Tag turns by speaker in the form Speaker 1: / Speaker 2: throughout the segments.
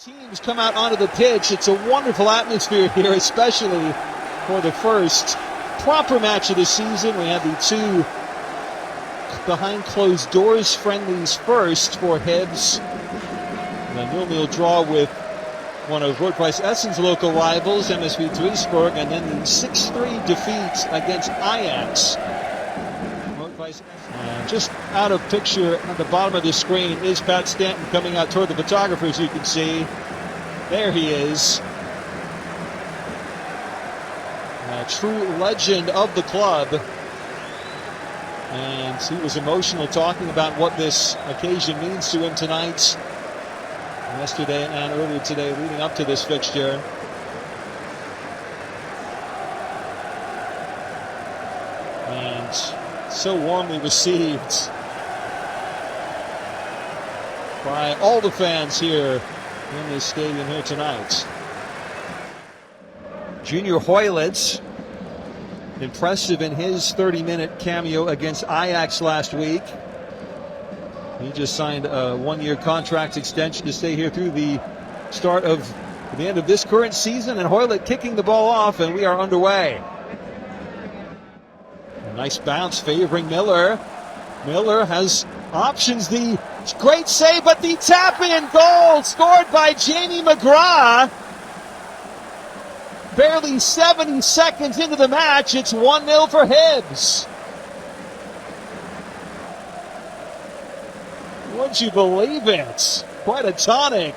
Speaker 1: Teams come out onto the pitch. It's a wonderful atmosphere here, especially for the first proper match of the season. We have the two behind closed doors friendlies first for Hibs. And a 0-0 draw with one of Rot-Weiss Essen's local rivals, MSV Duisburg, and then the 6-3 defeat against Ajax. Rot-Weiss Essen. Just out of picture at the bottom of the screen is Pat Stanton coming out toward the photographers, you can see. There he is. A true legend of the club. And he was emotional talking about what this occasion means to him tonight, yesterday and earlier today, leading up to this fixture. And so warmly received by all the fans here in this stadium here tonight. Junior Hoylitz, impressive in his 30-minute cameo against Ajax last week. He just signed a one-year contract extension to stay here through the end of this current season, and Hoylett kicking the ball off, and we are underway. A nice bounce favoring Miller. Miller has options. The great save, but the tap-in goal scored by Jamie McGrath. Barely 70 seconds into the match, it's 1-0 for Hibs. Would you believe it? Quite a tonic.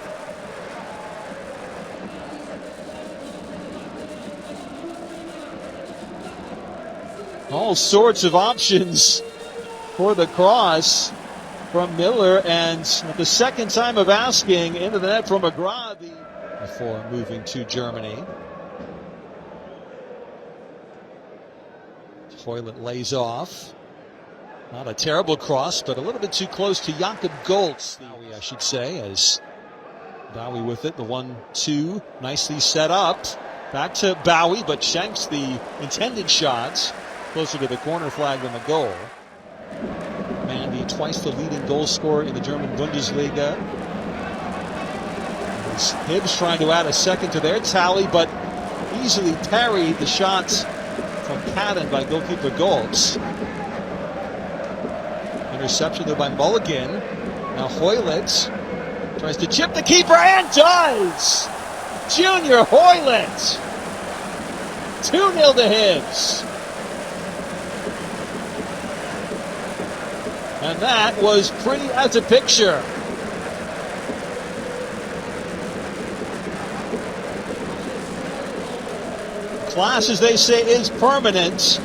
Speaker 1: All sorts of options for the cross from Miller, and the second time of asking into the net from McGrath before moving to Germany. Hoylett lays off. Not a terrible cross, but a little bit too close to Jakob Goltz, I should say, as Bowie with it. The 1-2, nicely set up. Back to Bowie, but shanks the intended shots closer to the corner flag than the goal. Mandy, twice the leading goal scorer in the German Bundesliga. Hibs trying to add a second to their tally, but easily parried the shots from Cadden by goalkeeper Goltz. Interception there by Mulligan. Now Hoylett tries to chip the keeper and does! Junior Hoylett! 2-0 to Hibs. And that was pretty as a picture. Class, as they say, is permanent.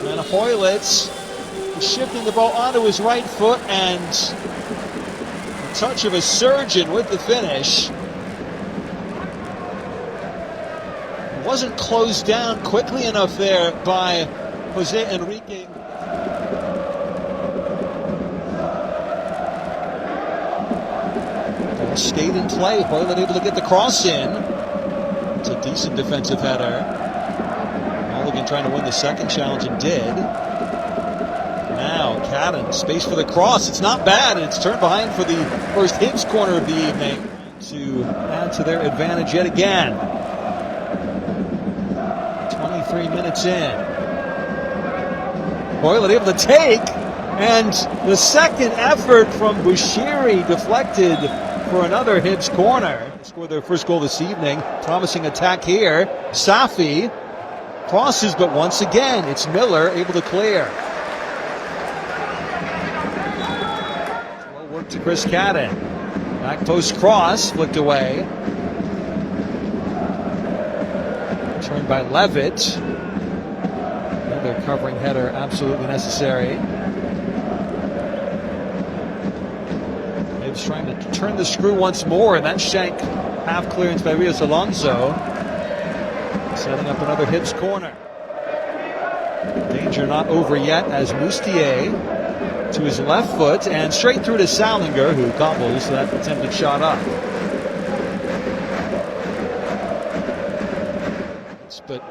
Speaker 1: And Hoylett shifting the ball onto his right foot, and a touch of a surgeon with the finish. Wasn't closed down quickly enough there by Jose Enrique. Ball stayed in play. Hoylett able to get the cross in. It's a decent defensive header. Mulligan trying to win the second challenge, and did. Now Cadden, space for the cross. It's not bad, and it's turned behind for the first Hibs corner of the evening to add to their advantage yet again. 23 minutes in. Hoylett able to take, and the second effort from Bushiri deflected for another Hibs corner. Scored their first goal this evening. Promising attack here. Safi crosses, but once again, it's Miller able to clear. Well worked to Chris Cadden. Back post cross, flicked away. Turned by Levitt. Another covering header, absolutely necessary. Hibs trying to turn the screw once more, and that shank half clearance by Rios Alonso. Setting up another Hibs corner. Danger not over yet as Moustier to his left foot and straight through to Salinger, who gobbles that attempted shot up. But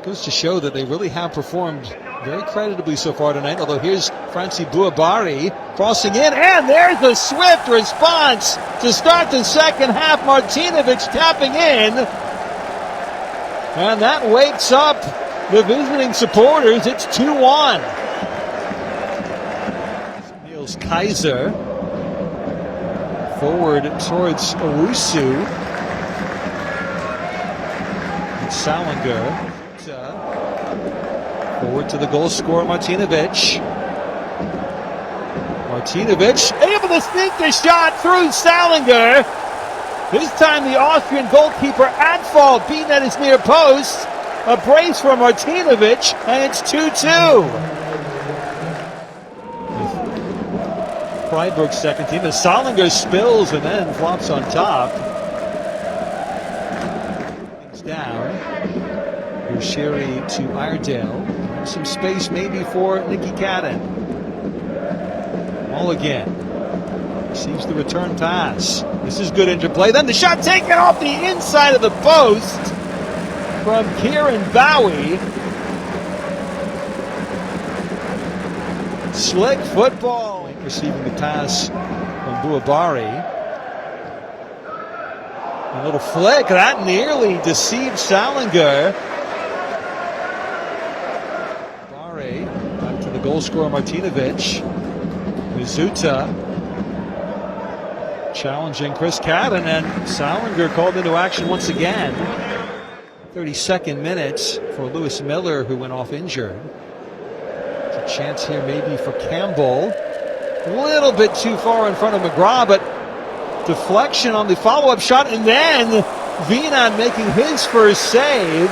Speaker 1: goes to show that they really have performed very creditably so far tonight. Although here's Franci Bouabari Crossing in, and there's a swift response to start the second half. Martinovic tapping in. And that wakes up the visiting supporters. It's 2-1. Niels Kaiser forward towards Owusu. Salinger. Forward to the goal scorer, Martinovic. Martinovic able to sneak the shot through Salinger. This time the Austrian goalkeeper at fault, beaten at his near post. A brace for Martinovic, and it's 2-2. Freiburg's second team as Salinger spills and then flops on top. Things down. Sherry to Iredale. Some space maybe for Nicky Cadden. All again. Receives the return pass. This is good interplay. Then the shot taken off the inside of the post from Kieran Bowie. Slick football. Receiving the pass from Bouabari. A little flick. That nearly deceived Salinger. Back to the goal scorer Martinovic. Mizuta challenging Chris Cadden, and Salinger called into action once again. 32nd minute for Lewis Miller, who went off injured. There's a chance here maybe for Campbell. A little bit too far in front of McGrath, but deflection on the follow-up shot, and then Wienan making his first save.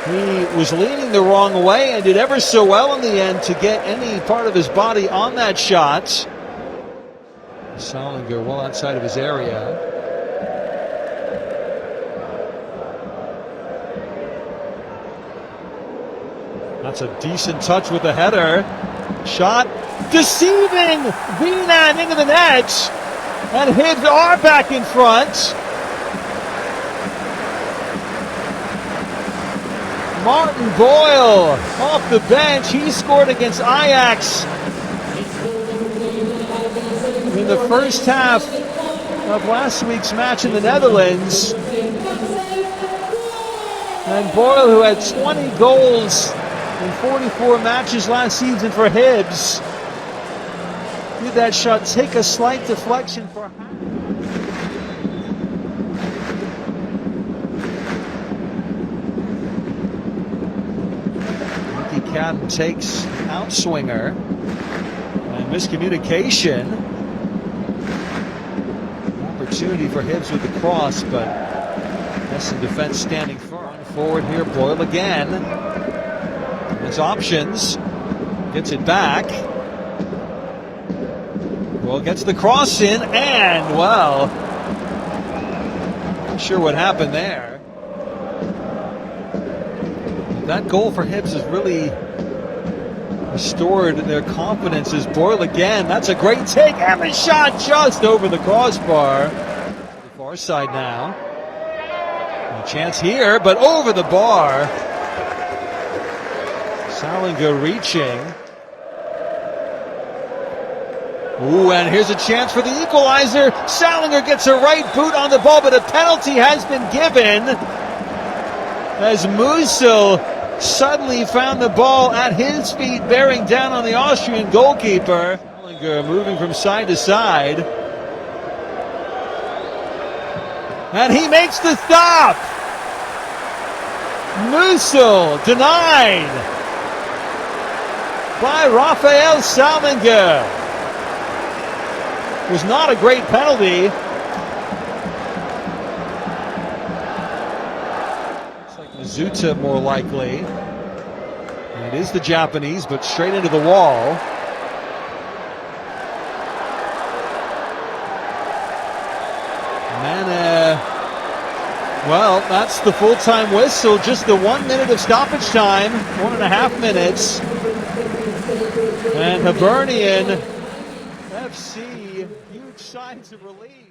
Speaker 1: He was leaning the wrong way and did ever so well in the end to get any part of his body on that shot. Salinger well outside of his area. That's a decent touch with the header. Shot deceiving Wienan into the net. And Hibs are back in front. Martin Boyle off the bench. He scored against Ajax in the first half of last week's match in the Netherlands. And Boyle, who had 20 goals in 44 matches last season for Hibs, did that shot take a slight deflection for Cadden takes outswinger and miscommunication. Opportunity for Hibs with the cross, but Essen defense standing firm. Forward here, Boyle again. His options. Gets it back. Boyle gets the cross in, and well, not sure what happened there. That goal for Hibs has really restored their confidence as Boyle again. That's a great take, and the shot just over the crossbar. The far side now. A chance here, but over the bar. Salinger reaching. Ooh, and here's a chance for the equalizer. Salinger gets a right boot on the ball, but a penalty has been given as Musil suddenly found the ball at his feet, bearing down on the Austrian goalkeeper. Salinger moving from side to side. And he makes the stop. Musil denied by Raphael Salinger. Was not a great penalty. Zuta more likely. And it is the Japanese, but straight into the wall. Mana. Well, that's the full-time whistle. Just the 1 minute of stoppage time. 1.5 minutes. And Hibernian FC, huge signs of relief.